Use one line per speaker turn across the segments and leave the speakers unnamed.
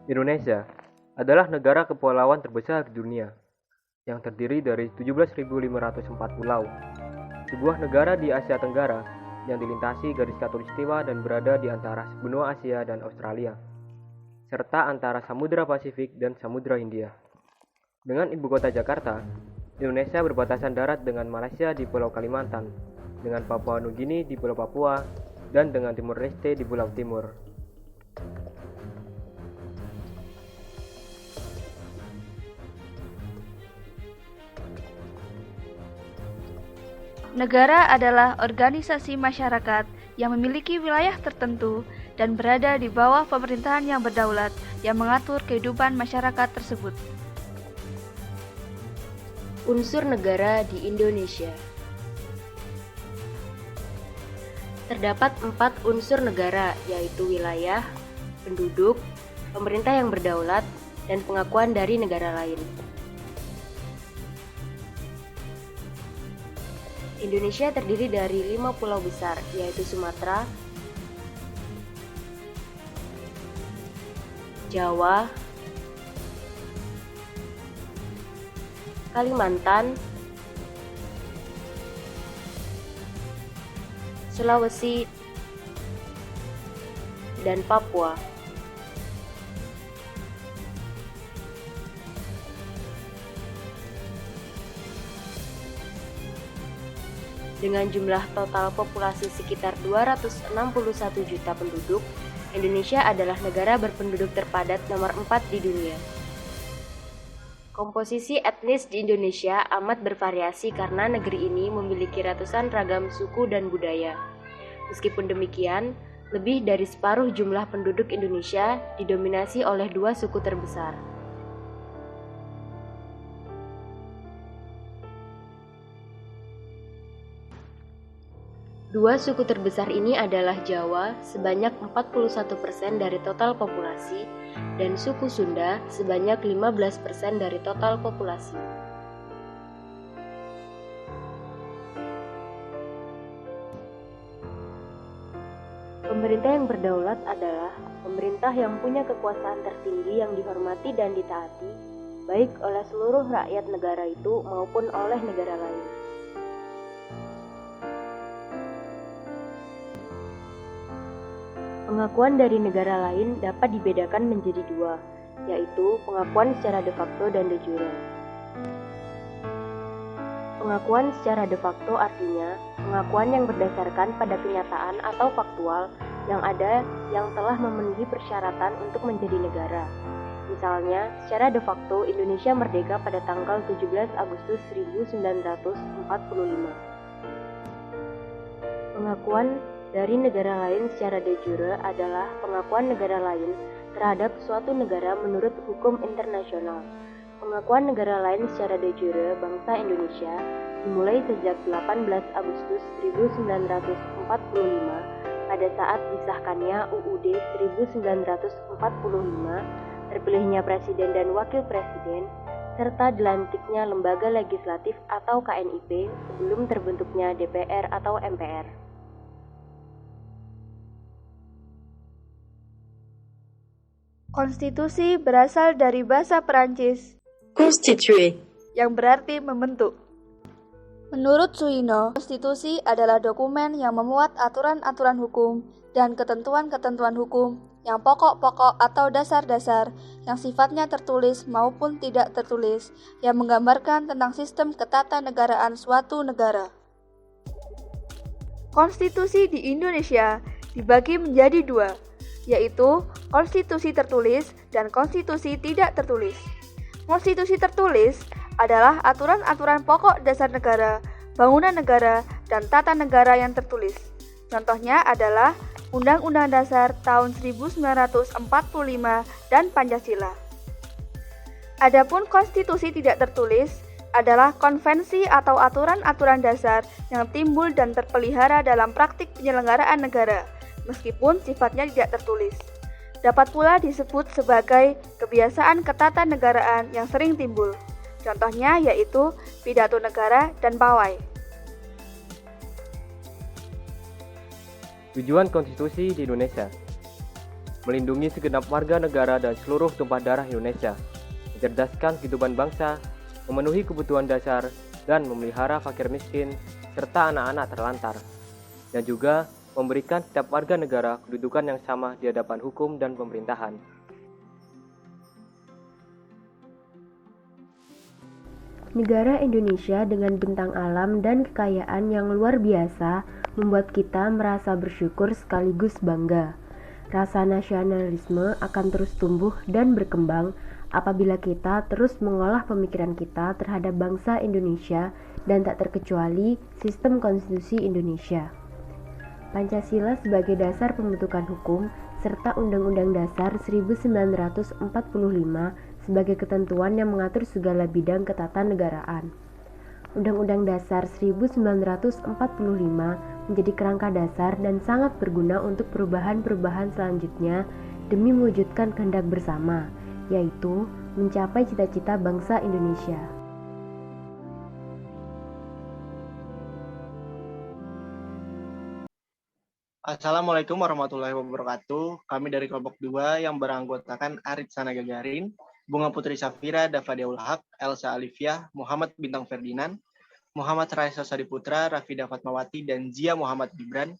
Indonesia adalah negara kepulauan terbesar di dunia yang terdiri dari 17.504 pulau. Sebuah negara di Asia Tenggara yang dilintasi garis khatulistiwa dan berada di antara benua Asia dan Australia, serta antara Samudra Pasifik dan Samudra Hindia. Dengan ibu kota Jakarta, Indonesia berbatasan darat dengan Malaysia di Pulau Kalimantan, dengan Papua Nugini di Pulau Papua, dan dengan Timor Leste di Pulau Timur.
Negara adalah organisasi masyarakat yang memiliki wilayah tertentu dan berada di bawah pemerintahan yang berdaulat yang mengatur kehidupan masyarakat tersebut.
Unsur negara di Indonesia. Terdapat 4 unsur negara, yaitu wilayah, penduduk, pemerintah yang berdaulat, dan pengakuan dari negara lain. Indonesia terdiri dari 5 pulau besar, yaitu Sumatera, Jawa, Kalimantan, Sulawesi, dan Papua. Dengan jumlah total populasi sekitar 261 juta penduduk, Indonesia adalah negara berpenduduk terpadat nomor 4 di dunia. Komposisi etnis di Indonesia amat bervariasi karena negeri ini memiliki ratusan ragam suku dan budaya. Meskipun demikian, lebih dari separuh jumlah penduduk Indonesia didominasi oleh 2 suku terbesar. Dua suku terbesar ini adalah Jawa sebanyak 41% dari total populasi dan suku Sunda sebanyak 15% dari total populasi. Pemerintah yang berdaulat adalah pemerintah yang punya kekuasaan tertinggi yang dihormati dan ditaati baik oleh seluruh rakyat negara itu maupun oleh negara lain. Pengakuan dari negara lain dapat dibedakan menjadi 2, yaitu pengakuan secara de facto dan de jure. Pengakuan secara de facto artinya pengakuan yang berdasarkan pada kenyataan atau faktual yang ada yang telah memenuhi persyaratan untuk menjadi negara. Misalnya, secara de facto Indonesia merdeka pada tanggal 17 Agustus 1945. Pengakuan dari negara lain secara de jure adalah pengakuan negara lain terhadap suatu negara menurut hukum internasional. Pengakuan negara lain secara de jure bangsa Indonesia dimulai sejak 18 Agustus 1945 pada saat disahkannya UUD 1945, terpilihnya presiden dan wakil presiden, serta dilantiknya lembaga legislatif atau KNIP sebelum terbentuknya DPR atau MPR.
Konstitusi berasal dari bahasa Perancis
Constituer.
yang berarti membentuk. Menurut Suino, konstitusi adalah dokumen yang memuat aturan-aturan hukum dan ketentuan-ketentuan hukum yang pokok-pokok atau dasar-dasar yang sifatnya tertulis maupun tidak tertulis yang menggambarkan tentang sistem ketatanegaraan suatu negara. Konstitusi di Indonesia dibagi menjadi 2, yaitu konstitusi tertulis dan konstitusi tidak tertulis. Konstitusi tertulis adalah aturan-aturan pokok dasar negara, bangunan negara, dan tata negara yang tertulis. Contohnya adalah Undang-Undang Dasar tahun 1945 dan Pancasila. Adapun konstitusi tidak tertulis adalah konvensi atau aturan-aturan dasar yang timbul dan terpelihara dalam praktik penyelenggaraan negara, meskipun sifatnya tidak tertulis. Dapat pula disebut sebagai kebiasaan ketatanegaraan yang sering timbul. Contohnya yaitu pidato negara dan pawai.
Tujuan konstitusi di Indonesia. melindungi segenap warga negara dan seluruh tumpah darah Indonesia, mencerdaskan kehidupan bangsa, memenuhi kebutuhan dasar, dan memelihara fakir miskin, serta anak-anak terlantar, dan juga memberikan setiap warga negara kedudukan yang sama di hadapan hukum dan pemerintahan.
Negara Indonesia dengan bentang alam dan kekayaan yang luar biasa membuat kita merasa bersyukur sekaligus bangga. Rasa nasionalisme akan terus tumbuh dan berkembang apabila kita terus mengolah pemikiran kita terhadap bangsa Indonesia dan tak terkecuali sistem konstitusi Indonesia. Pancasila sebagai dasar pembentukan hukum serta Undang-Undang Dasar 1945 sebagai ketentuan yang mengatur segala bidang ketatanegaraan. Undang-Undang Dasar 1945 menjadi kerangka dasar dan sangat berguna untuk perubahan-perubahan selanjutnya demi mewujudkan kehendak bersama, yaitu mencapai cita-cita bangsa Indonesia.
Assalamualaikum warahmatullahi wabarakatuh. Kami dari kelompok 2 yang beranggotakan Arit Sana Gagarin, Bunga Putri Safira, Dafadiaul Haq, Elsa Alifiah, Muhammad Bintang Ferdinand, Muhammad Raisa Sadiputra, Rafida Fatmawati, dan Zia Muhammad Gibran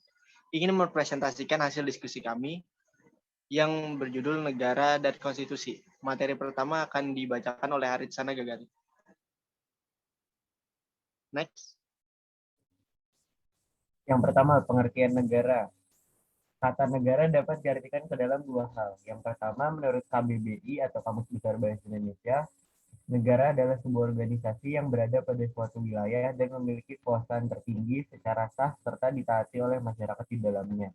ingin mempresentasikan hasil diskusi kami yang berjudul Negara dan Konstitusi. Materi pertama akan dibacakan oleh Arit Sana Gagarin. Next.
Yang pertama, pengertian negara. Kata negara dapat diartikan ke dalam dua hal. Yang pertama, menurut KBBI atau Kamus Besar Bahasa Indonesia, negara adalah sebuah organisasi yang berada pada suatu wilayah dan memiliki kekuasaan tertinggi secara sah serta ditaati oleh masyarakat di dalamnya.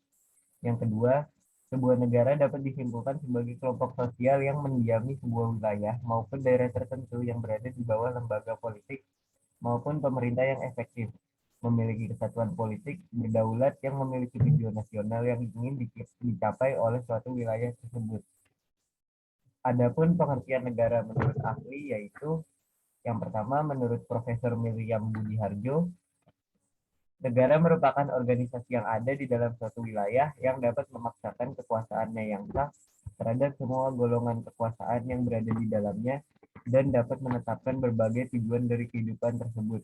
Yang kedua, sebuah negara dapat disimpulkan sebagai kelompok sosial yang mendiami sebuah wilayah maupun daerah tertentu yang berada di bawah lembaga politik maupun pemerintah yang efektif, memiliki kesatuan politik, berdaulat, yang memiliki tujuan nasional yang ingin dicapai oleh suatu wilayah tersebut. Adapun pengertian negara menurut ahli yaitu yang pertama menurut Profesor Miriam Budi Harjo, negara merupakan organisasi yang ada di dalam suatu wilayah yang dapat memaksakan kekuasaannya yang sah terhadap semua golongan kekuasaan yang berada di dalamnya dan dapat menetapkan berbagai tujuan dari kehidupan tersebut.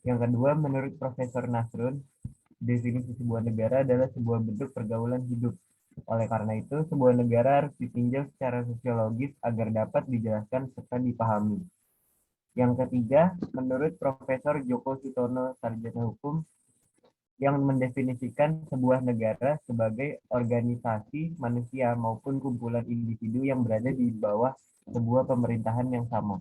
Yang kedua, menurut Profesor Nasrun, definisi sebuah negara adalah sebuah bentuk pergaulan hidup. Oleh karena itu, sebuah negara harus ditinjau secara sosiologis agar dapat dijelaskan serta dipahami. Yang ketiga, menurut Profesor Joko Sutono, Sarjana Hukum, yang mendefinisikan sebuah negara sebagai organisasi manusia maupun kumpulan individu yang berada di bawah sebuah pemerintahan yang sama.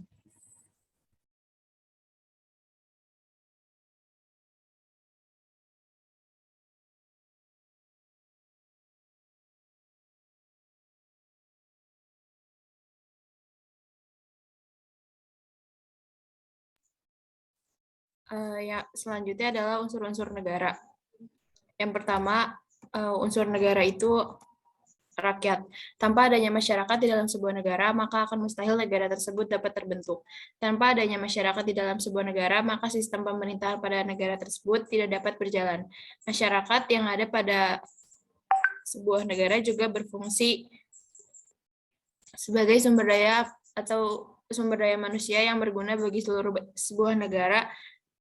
Selanjutnya adalah unsur-unsur negara. Yang pertama, unsur negara itu rakyat. Tanpa adanya masyarakat di dalam sebuah negara, maka akan mustahil negara tersebut dapat terbentuk. Tanpa adanya masyarakat di dalam sebuah negara, maka sistem pemerintahan pada negara tersebut tidak dapat berjalan. Masyarakat yang ada pada sebuah negara juga berfungsi sebagai sumber daya atau sumber daya manusia yang berguna bagi seluruh sebuah negara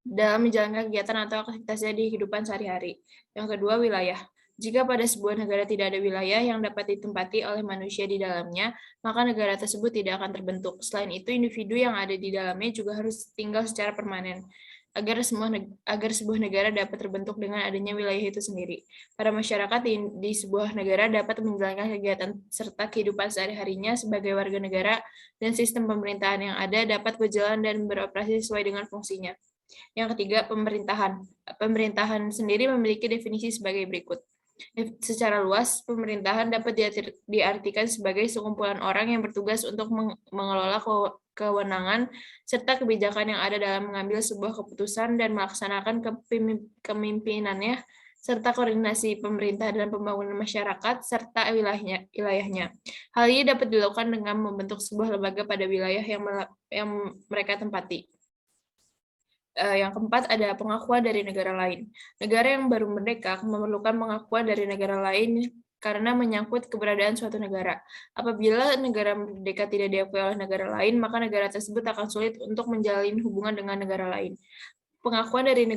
dalam menjalankan kegiatan atau aktivitasnya di kehidupan sehari-hari. Yang kedua, wilayah. Jika pada sebuah negara tidak ada wilayah yang dapat ditempati oleh manusia di dalamnya, maka negara tersebut tidak akan terbentuk. Selain itu, individu yang ada di dalamnya juga harus tinggal secara permanen, agar sebuah negara dapat terbentuk dengan adanya wilayah itu sendiri. Para masyarakat di sebuah negara dapat menjalankan kegiatan serta kehidupan sehari-harinya sebagai warga negara, dan sistem pemerintahan yang ada dapat berjalan dan beroperasi sesuai dengan fungsinya. Yang ketiga, pemerintahan. Pemerintahan sendiri memiliki definisi sebagai berikut. Secara luas, pemerintahan dapat diartikan sebagai sekumpulan orang yang bertugas untuk mengelola kewenangan serta kebijakan yang ada dalam mengambil sebuah keputusan dan melaksanakan kepemimpinannya, serta koordinasi pemerintah dan pembangunan masyarakat serta wilayahnya. Hal ini dapat dilakukan dengan membentuk sebuah lembaga pada wilayah yang mereka tempati. Yang keempat ada pengakuan dari negara lain. Negara yang baru merdeka memerlukan pengakuan dari negara lain karena menyangkut keberadaan suatu negara. Apabila negara merdeka tidak diakui oleh negara lain, maka negara tersebut akan sulit untuk menjalin hubungan dengan negara lain. Pengakuan dari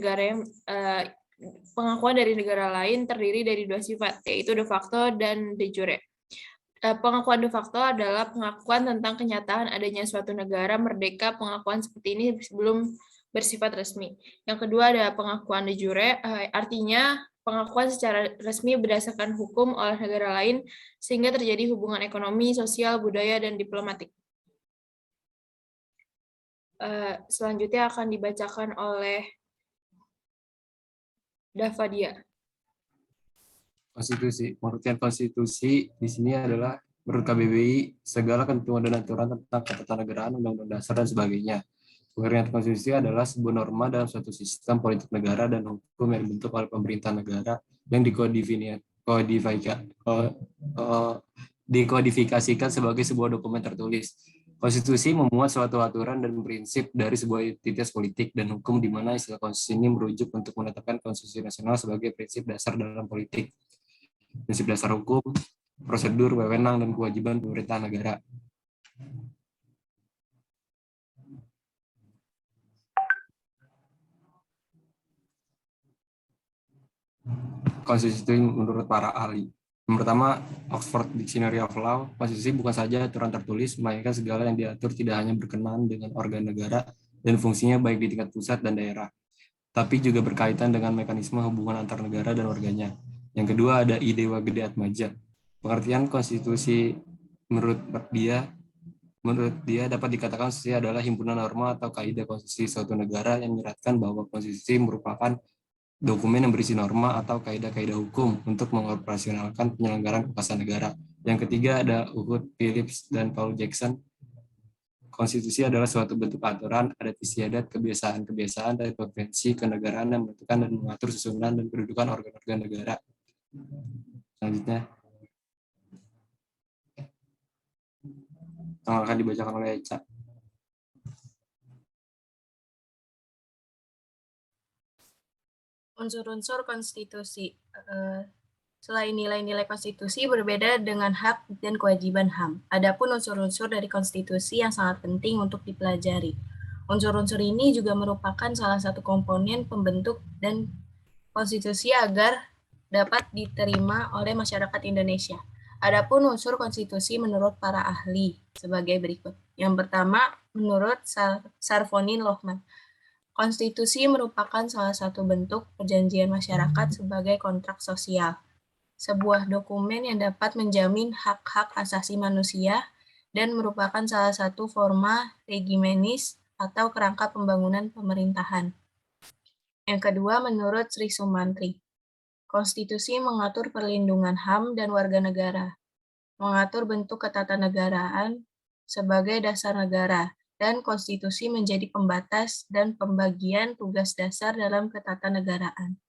negara lain terdiri dari dua sifat, yaitu de facto dan de jure. Pengakuan de facto adalah pengakuan tentang kenyataan adanya suatu negara merdeka. Pengakuan seperti ini belum bersifat resmi. Yang kedua ada pengakuan de jure, artinya pengakuan secara resmi berdasarkan hukum oleh negara lain sehingga terjadi hubungan ekonomi, sosial, budaya, dan diplomatik. Selanjutnya akan dibacakan oleh Davadia.
Konstitusi. Pengertian konstitusi di sini adalah menurut KBBI segala ketentuan dan aturan tentang ketatanegaraan, undang-undang dasar dan sebagainya. Pengertian konstitusi adalah sebuah norma dalam suatu sistem politik negara dan hukum yang dibentuk oleh pemerintah negara yang dikodifikasikan sebagai sebuah dokumen tertulis. Konstitusi memuat suatu aturan dan prinsip dari sebuah entitas politik dan hukum di mana istilah konstitusi ini merujuk untuk menetapkan konstitusi nasional sebagai prinsip dasar dalam politik, prinsip dasar hukum, prosedur, wewenang, dan kewajiban pemerintah negara. Konstitusi menurut para ahli. Yang pertama, Oxford Dictionary of Law, konstitusi bukan saja aturan tertulis, melainkan segala yang diatur tidak hanya berkenaan dengan organ negara dan fungsinya baik di tingkat pusat dan daerah, tapi juga berkaitan dengan mekanisme hubungan antar negara dan warganya. Yang kedua ada I. Dewa Gede Atmaja. Pengertian konstitusi menurut dia dapat dikatakan konstitusi adalah himpunan norma atau kaidah konstitusi suatu negara yang menyeratkan bahwa konstitusi merupakan dokumen yang berisi norma atau kaidah-kaidah hukum untuk mengoperasionalkan penyelenggaraan kekuasaan negara. Yang ketiga ada Uhud Phillips dan Paul Jackson. Konstitusi adalah suatu bentuk aturan, adat istiadat, kebiasaan-kebiasaan dari konvensi kenegaraan yang menentukan dan mengatur susunan dan kedudukan organ-organ negara. Selanjutnya yang akan dibacakan oleh Eca.
Unsur-unsur konstitusi. Selain nilai-nilai konstitusi berbeda dengan hak dan kewajiban HAM. Adapun unsur-unsur dari konstitusi yang sangat penting untuk dipelajari. Unsur-unsur ini juga merupakan salah satu komponen pembentuk dan konstitusi agar dapat diterima oleh masyarakat Indonesia. Adapun unsur konstitusi menurut para ahli sebagai berikut. Yang pertama, menurut Sarvoni Lohman, konstitusi merupakan salah satu bentuk perjanjian masyarakat sebagai kontrak sosial. Sebuah dokumen yang dapat menjamin hak-hak asasi manusia dan merupakan salah satu forma regimenis atau kerangka pembangunan pemerintahan. Yang kedua, menurut Sri Sumantri, konstitusi mengatur perlindungan HAM dan warga negara, mengatur bentuk ketatanegaraan sebagai dasar negara, dan konstitusi menjadi pembatas dan pembagian tugas dasar dalam ketatanegaraan.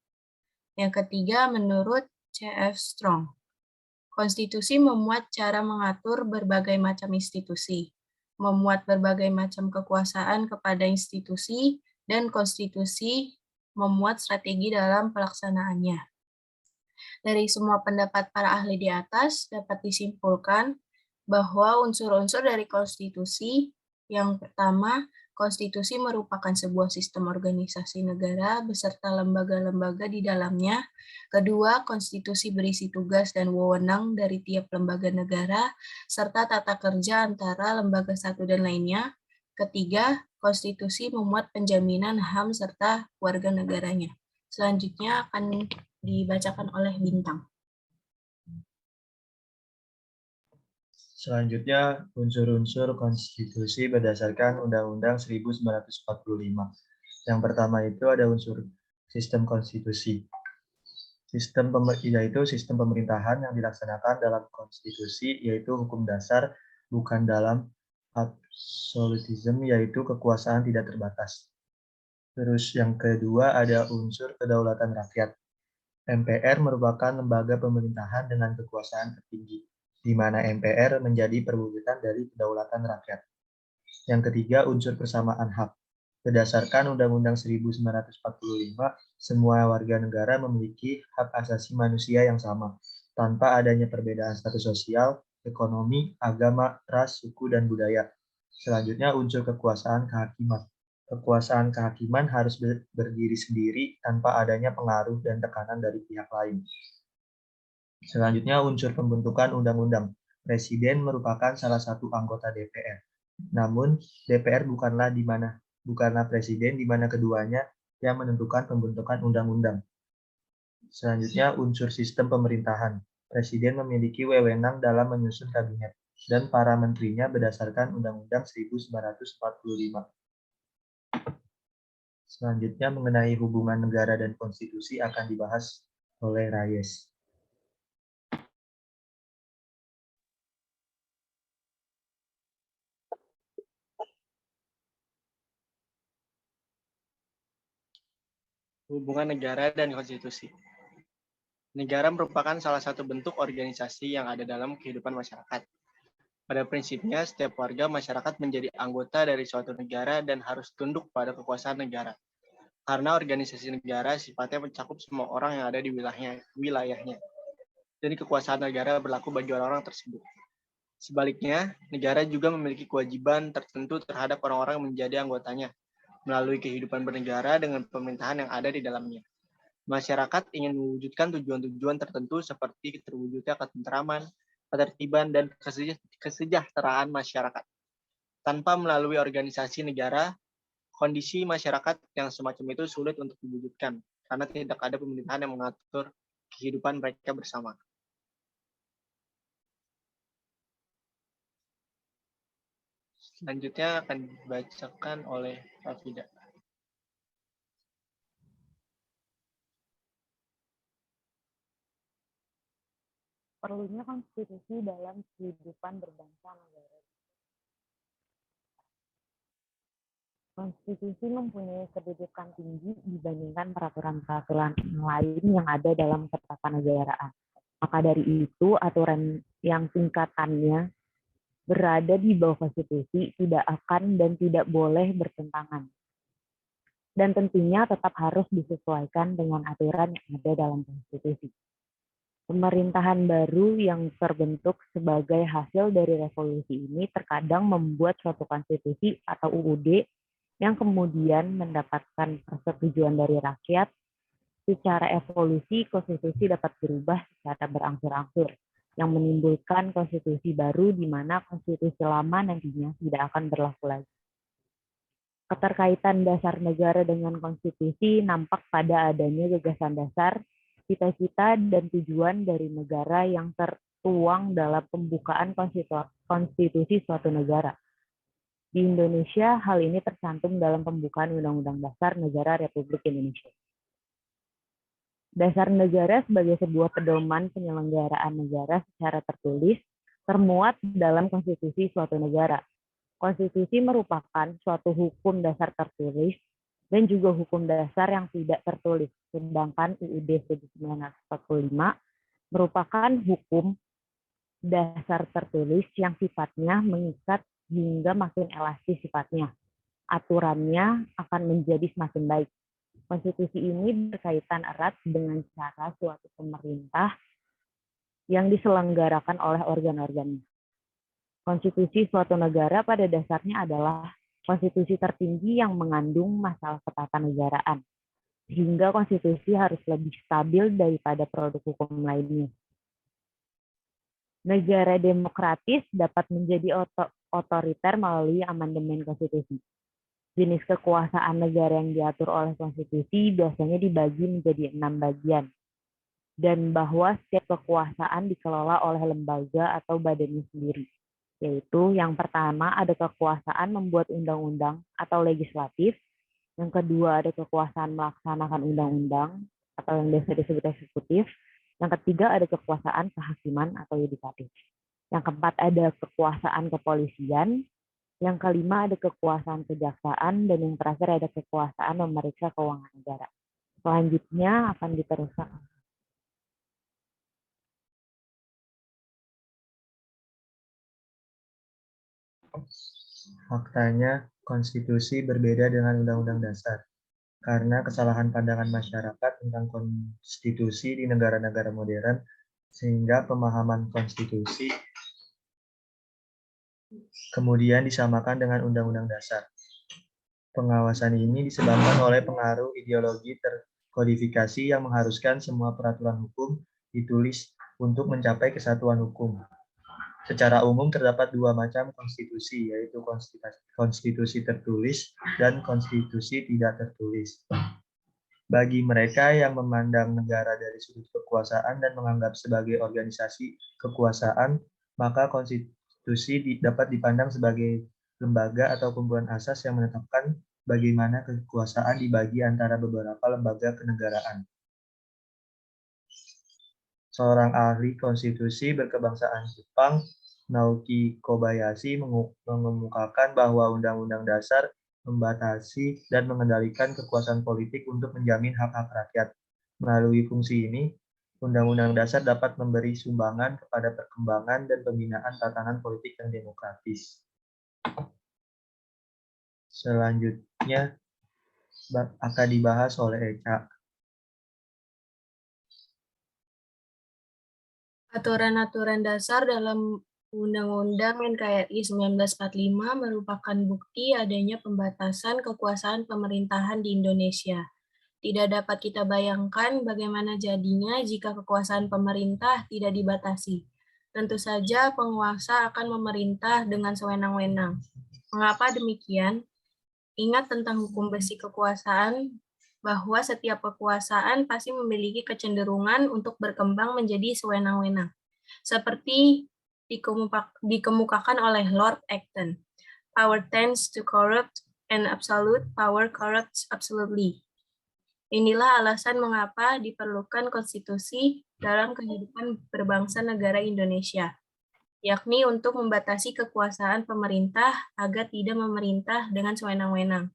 Yang ketiga, menurut C.F. Strong, konstitusi memuat cara mengatur berbagai macam institusi, memuat berbagai macam kekuasaan kepada institusi, dan konstitusi memuat strategi dalam pelaksanaannya. Dari semua pendapat para ahli di atas dapat disimpulkan bahwa unsur-unsur dari konstitusi yang pertama, konstitusi merupakan sebuah sistem organisasi negara beserta lembaga-lembaga di dalamnya. Kedua, konstitusi berisi tugas dan wewenang dari tiap lembaga negara, serta tata kerja antara lembaga satu dan lainnya. Ketiga, konstitusi memuat penjaminan HAM serta warga negaranya. Selanjutnya akan dibacakan oleh Bintang.
Selanjutnya, unsur-unsur konstitusi berdasarkan Undang-Undang 1945. Yang pertama itu ada unsur sistem konstitusi. Yaitu sistem pemerintahan yang dilaksanakan dalam konstitusi, yaitu hukum dasar, bukan dalam absolutisme, yaitu kekuasaan tidak terbatas. Terus yang kedua ada unsur kedaulatan rakyat. MPR merupakan lembaga pemerintahan dengan kekuasaan tertinggi, di mana MPR menjadi perwujudan dari kedaulatan rakyat. Yang ketiga, unsur persamaan hak. Berdasarkan Undang-Undang 1945, semua warga negara memiliki hak asasi manusia yang sama, tanpa adanya perbedaan status sosial, ekonomi, agama, ras, suku, dan budaya. Selanjutnya, unsur kekuasaan kehakiman. Kekuasaan kehakiman harus berdiri sendiri tanpa adanya pengaruh dan tekanan dari pihak lain. Selanjutnya, unsur pembentukan undang-undang. Presiden merupakan salah satu anggota DPR. Namun, DPR bukanlah presiden di mana keduanya yang menentukan pembentukan undang-undang. Selanjutnya, unsur sistem pemerintahan. Presiden memiliki wewenang dalam menyusun kabinet dan para menterinya berdasarkan Undang-Undang 1945. Selanjutnya, mengenai hubungan negara dan konstitusi akan dibahas oleh Rayes.
Hubungan negara dan konstitusi. Negara merupakan salah satu bentuk organisasi yang ada dalam kehidupan masyarakat. Pada prinsipnya, setiap warga masyarakat menjadi anggota dari suatu negara dan harus tunduk pada kekuasaan negara. Karena organisasi negara sifatnya mencakup semua orang yang ada di wilayahnya. Dan kekuasaan negara berlaku bagi orang-orang tersebut. Sebaliknya, negara juga memiliki kewajiban tertentu terhadap orang-orang yang menjadi anggotanya, melalui kehidupan bernegara dengan pemerintahan yang ada di dalamnya. Masyarakat ingin mewujudkan tujuan-tujuan tertentu seperti terwujudnya ketentraman, ketertiban, dan kesejahteraan masyarakat. Tanpa melalui organisasi negara, kondisi masyarakat yang semacam itu sulit untuk diwujudkan, karena tidak ada pemerintahan yang mengatur kehidupan mereka bersama. Selanjutnya akan dibacakan oleh Rafida.
Perlunya konstitusi dalam kehidupan berbangsa negara. Konstitusi mempunyai kedudukan tinggi dibandingkan peraturan-peraturan lain yang ada dalam ketatanegaraan. Maka dari itu, aturan yang tingkatannya berada di bawah konstitusi tidak akan dan tidak boleh bertentangan. Dan tentunya tetap harus disesuaikan dengan aturan yang ada dalam konstitusi. Pemerintahan baru yang terbentuk sebagai hasil dari revolusi ini terkadang membuat suatu konstitusi atau UUD yang kemudian mendapatkan persetujuan dari rakyat. Secara evolusi, konstitusi dapat berubah secara berangsur-angsur, yang menimbulkan konstitusi baru di mana konstitusi lama nantinya tidak akan berlaku lagi. Keterkaitan dasar negara dengan konstitusi nampak pada adanya gagasan dasar, cita-cita dan tujuan dari negara yang tertuang dalam pembukaan konstitusi suatu negara. Di Indonesia, hal ini tercantum dalam pembukaan Undang-Undang Dasar Negara Republik Indonesia. Dasar negara sebagai sebuah pedoman penyelenggaraan negara secara tertulis termuat dalam konstitusi suatu negara. Konstitusi merupakan suatu hukum dasar tertulis dan juga hukum dasar yang tidak tertulis, sedangkan UUD 1945 merupakan hukum dasar tertulis yang sifatnya mengikat hingga makin elastis sifatnya. Aturannya akan menjadi semakin baik. Konstitusi ini berkaitan erat dengan cara suatu pemerintah yang diselenggarakan oleh organ-organnya. Konstitusi suatu negara pada dasarnya adalah konstitusi tertinggi yang mengandung masalah ketatanegaraan, sehingga konstitusi harus lebih stabil daripada produk hukum lainnya. Negara demokratis dapat menjadi otoriter melalui amandemen konstitusi. Jenis kekuasaan negara yang diatur oleh konstitusi biasanya dibagi menjadi 6 bagian, dan bahwa setiap kekuasaan dikelola oleh lembaga atau badannya sendiri. Yaitu yang pertama ada kekuasaan membuat undang-undang atau legislatif, yang kedua ada kekuasaan melaksanakan undang-undang atau yang biasa disebut eksekutif, yang ketiga ada kekuasaan kehakiman atau yudikatif, yang keempat ada kekuasaan kepolisian, yang kelima ada kekuasaan kejaksaan, dan yang terakhir ada kekuasaan memeriksa keuangan negara. Selanjutnya akan diteruskan.
Faktanya, konstitusi berbeda dengan undang-undang dasar. Karena kesalahan pandangan masyarakat tentang konstitusi di negara-negara modern sehingga pemahaman konstitusi kemudian disamakan dengan Undang-Undang Dasar. Pengawasan ini disebabkan oleh pengaruh ideologi terkodifikasi yang mengharuskan semua peraturan hukum ditulis untuk mencapai kesatuan hukum. Secara umum terdapat dua macam konstitusi, yaitu konstitusi tertulis dan konstitusi tidak tertulis. Bagi mereka yang memandang negara dari sudut kekuasaan dan menganggap sebagai organisasi kekuasaan, maka konstitusi dapat dipandang sebagai lembaga atau kumpulan asas yang menetapkan bagaimana kekuasaan dibagi antara beberapa lembaga kenegaraan. Seorang ahli konstitusi berkebangsaan Jepang, Naoki Kobayashi, mengemukakan bahwa Undang-Undang Dasar membatasi dan mengendalikan kekuasaan politik untuk menjamin hak-hak rakyat. Melalui fungsi ini, Undang-Undang Dasar dapat memberi sumbangan kepada perkembangan dan pembinaan tatanan politik yang demokratis. Selanjutnya akan dibahas oleh Eca.
Aturan-aturan dasar dalam Undang-Undang NKRI 1945 merupakan bukti adanya pembatasan kekuasaan pemerintahan di Indonesia. Tidak dapat kita bayangkan bagaimana jadinya jika kekuasaan pemerintah tidak dibatasi. Tentu saja penguasa akan memerintah dengan sewenang-wenang. Mengapa demikian? Ingat tentang hukum besi kekuasaan, bahwa setiap kekuasaan pasti memiliki kecenderungan untuk berkembang menjadi sewenang-wenang. Seperti dikemukakan oleh Lord Acton, power tends to corrupt and absolute power corrupts absolutely. Inilah alasan mengapa diperlukan konstitusi dalam kehidupan berbangsa negara Indonesia, yakni untuk membatasi kekuasaan pemerintah agar tidak memerintah dengan sewenang-wenang.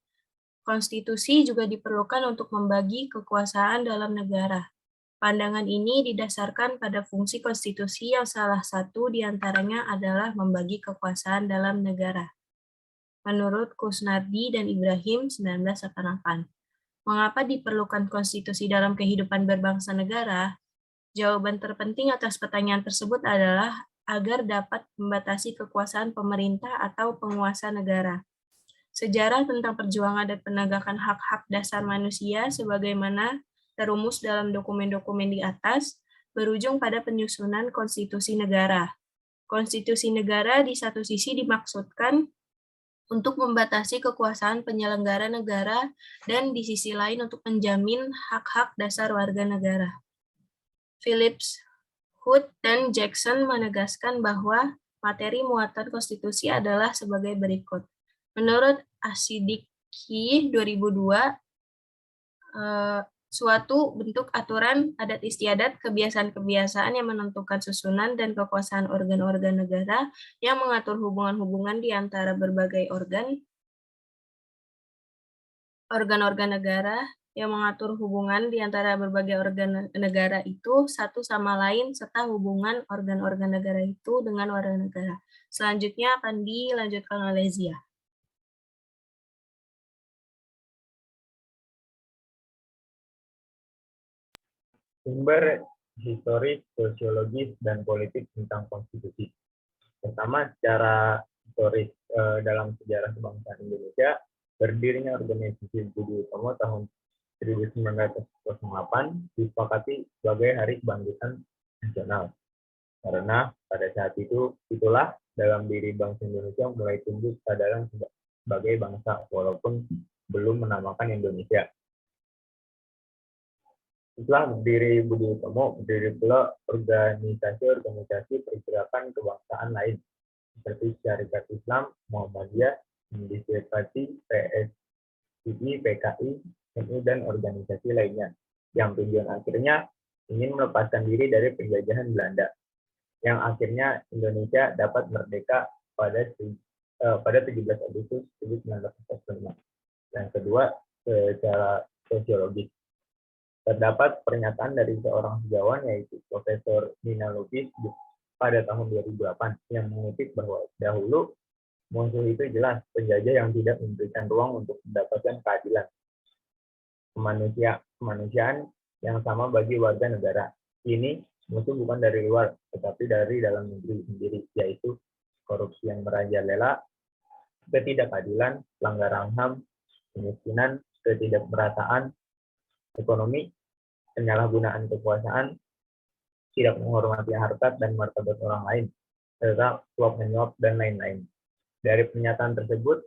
Konstitusi juga diperlukan untuk membagi kekuasaan dalam negara. Pandangan ini didasarkan pada fungsi konstitusi yang salah satu diantaranya adalah membagi kekuasaan dalam negara. Menurut Kusnardi dan Ibrahim 1988. Mengapa diperlukan konstitusi dalam kehidupan berbangsa negara? Jawaban terpenting atas pertanyaan tersebut adalah agar dapat membatasi kekuasaan pemerintah atau penguasa negara. Sejarah tentang perjuangan dan penegakan hak-hak dasar manusia sebagaimana terumus dalam dokumen-dokumen di atas berujung pada penyusunan konstitusi negara. Konstitusi negara di satu sisi dimaksudkan untuk membatasi kekuasaan penyelenggara negara dan di sisi lain untuk menjamin hak-hak dasar warga negara. Phillips, Hood, dan Jackson menegaskan bahwa materi muatan konstitusi adalah sebagai berikut. Menurut Asidiki 2002, suatu bentuk aturan adat istiadat kebiasaan-kebiasaan yang menentukan susunan dan kekuasaan organ-organ negara yang mengatur hubungan-hubungan di antara berbagai organ-organ negara yang mengatur hubungan di antara berbagai organ negara itu satu sama lain serta hubungan organ-organ negara itu dengan warga negara. Selanjutnya akan dilanjutkan oleh Zia.
Sumber historis, sosiologis, dan politik tentang konstitusi. Pertama, secara historis dalam sejarah kebangsaan Indonesia, berdirinya organisasi Budi Utomo tahun 1908 disepakati sebagai Hari Kebangkitan Nasional. Karena pada saat itulah dalam diri bangsa Indonesia mulai tumbuh kesadaran sebagai bangsa, walaupun belum menamakan Indonesia. Setelah berdiri Budi Utomo, berdiri pula organisasi-organisasi pergerakan kebangsaan lain, seperti Syarikat Islam, Muhammadiyah, Indisipati, PSII, PKI, NU, dan organisasi lainnya, yang tujuan akhirnya ingin melepaskan diri dari penjajahan Belanda, yang akhirnya Indonesia dapat merdeka pada 17 Agustus 1945. Yang kedua, secara sosiologis. Terdapat pernyataan dari seorang sejarawan yaitu Profesor Nina Lubis pada tahun 2008 yang mengutip bahwa dahulu musuh itu jelas penjajah yang tidak memberikan ruang untuk mendapatkan keadilan, kemanusiaan yang sama bagi warga negara. Kini Musuh bukan dari luar, tetapi dari dalam negeri sendiri, yaitu korupsi yang merajalela, ketidakadilan, pelanggaran HAM, kemiskinan, ketidakmerataan ekonomi, penyalahgunaan kekuasaan, tidak menghormati harkat dan martabat orang lain, serta suap menyuap dan lain-lain. Dari pernyataan tersebut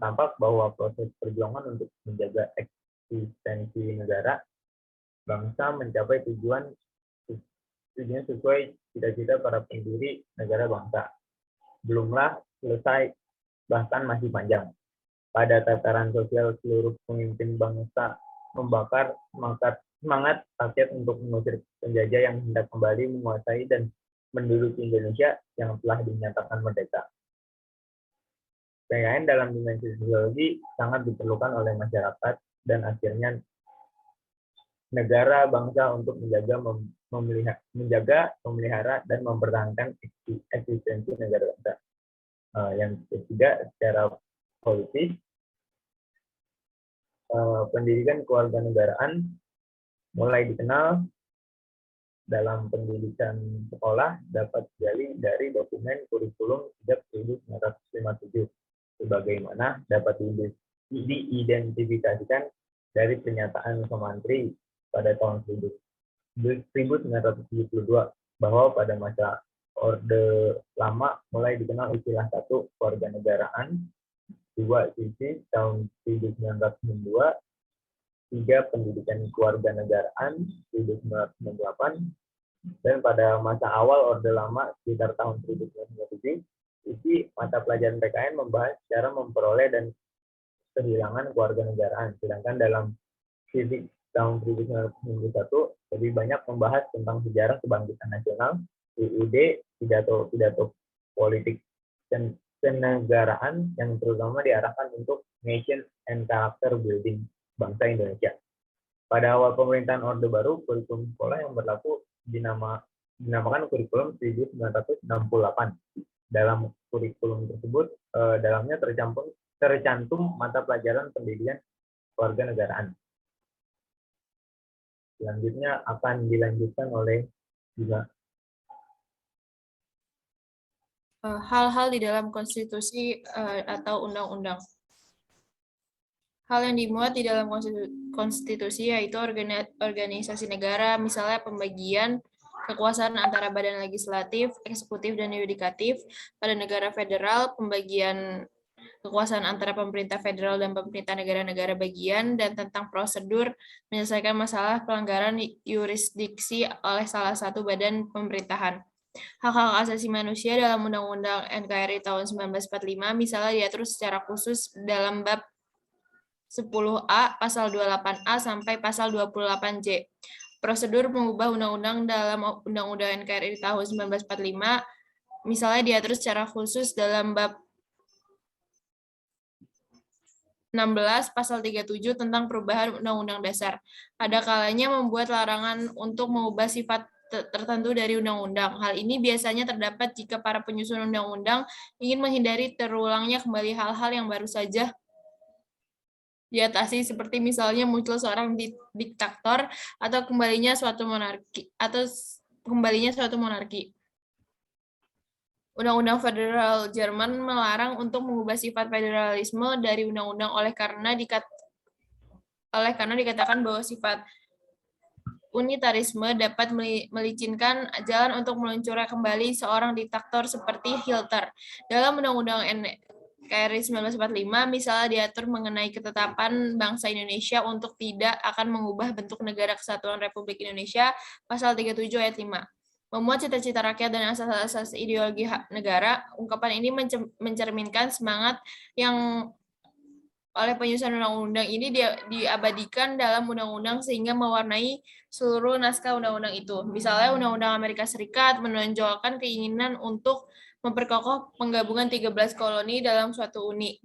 tampak bahwa proses perjuangan untuk menjaga eksistensi negara bangsa mencapai tujuan sesuai cita-cita para pendiri negara bangsa. Belumlah selesai, bahkan masih panjang. Pada tataran sosial, seluruh pemimpin bangsa membakar semangat rakyat untuk mengusir penjajah yang hendak kembali menguasai dan menduduki Indonesia yang telah dinyatakan merdeka. PKN dalam dimensi sosiologi sangat diperlukan oleh masyarakat dan akhirnya negara bangsa untuk menjaga, memelihara, dan mempertahankan eksistensi negara bangsa. Yang ketiga, secara politis, pendidikan kewarganegaraan mulai dikenal dalam pendidikan sekolah dapat digali dari dokumen kurikulum sejak 1957, sebagaimana dapat diidentifikasikan dari pernyataan Sumantri pada tahun 1972 bahwa pada masa Orde Lama mulai dikenal istilah 1 kewarganegaraan, 2 sisi tahun 1992, 3 pendidikan kewarganegaraan 1998, dan pada masa awal Orde Lama sekitar tahun 1997, isi mata pelajaran PKN membahas cara memperoleh dan kehilangan kewarganegaraan, sedangkan dalam fisik tahun 1991 lebih banyak membahas tentang sejarah kebangkitan nasional, UUD, pidato politik dan kenegaraan yang terutama diarahkan untuk nation and character building bangsa Indonesia. Pada awal pemerintahan Orde Baru, kurikulum sekolah yang berlaku dinamakan kurikulum 1968. Dalam kurikulum tersebut, dalamnya tercantum mata pelajaran pendidikan kewarganegaraan. Selanjutnya akan dilanjutkan oleh Bima.
Hal-hal di dalam konstitusi atau undang-undang. Hal yang dimuat di dalam konstitusi yaitu organisasi negara, misalnya pembagian kekuasaan antara badan legislatif, eksekutif, dan yudikatif. Pada negara federal, pembagian kekuasaan antara pemerintah federal dan pemerintah negara-negara bagian, dan tentang prosedur menyelesaikan masalah pelanggaran yurisdiksi oleh salah satu badan pemerintahan. Hak-hak asasi manusia dalam Undang-Undang NKRI tahun 1945 misalnya diatur secara khusus dalam bab 10A, pasal 28A sampai pasal 28J. Prosedur mengubah undang-undang dalam Undang-Undang NKRI tahun 1945 misalnya diatur secara khusus dalam bab 16 pasal 37 tentang perubahan Undang-Undang Dasar. Ada kalanya membuat larangan untuk mengubah sifat tertentu dari undang-undang. Hal ini biasanya terdapat jika para penyusun undang-undang ingin menghindari terulangnya kembali hal-hal yang baru saja diatasi, seperti misalnya muncul seorang diktator atau kembalinya suatu monarki. Undang-Undang Federal Jerman melarang untuk mengubah sifat federalisme dari undang-undang oleh karena dikatakan bahwa sifat unitarisme dapat melicinkan jalan untuk meluncurkan kembali seorang diktator seperti Hitler. Dalam Undang-Undang NKRI 1945 misalnya diatur mengenai ketetapan bangsa Indonesia untuk tidak akan mengubah bentuk negara kesatuan Republik Indonesia, pasal 37 ayat 5. Memuat cita-cita rakyat dan asas-asas ideologi negara, ungkapan ini mencerminkan semangat yang oleh penyusun undang-undang ini diabadikan dalam undang-undang sehingga mewarnai seluruh naskah undang-undang itu. Misalnya Undang-Undang Amerika Serikat menonjolkan keinginan untuk memperkokoh penggabungan 13 koloni dalam suatu uni.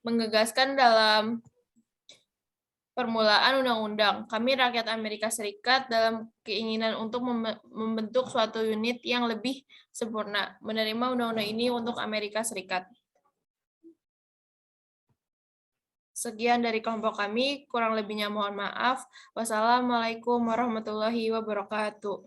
Menggagaskan dalam permulaan undang-undang, kami rakyat Amerika Serikat dalam keinginan untuk membentuk suatu unit yang lebih sempurna, menerima undang-undang ini untuk Amerika Serikat. Sekian dari kelompok kami, kurang lebihnya mohon maaf. Wassalamualaikum warahmatullahi wabarakatuh.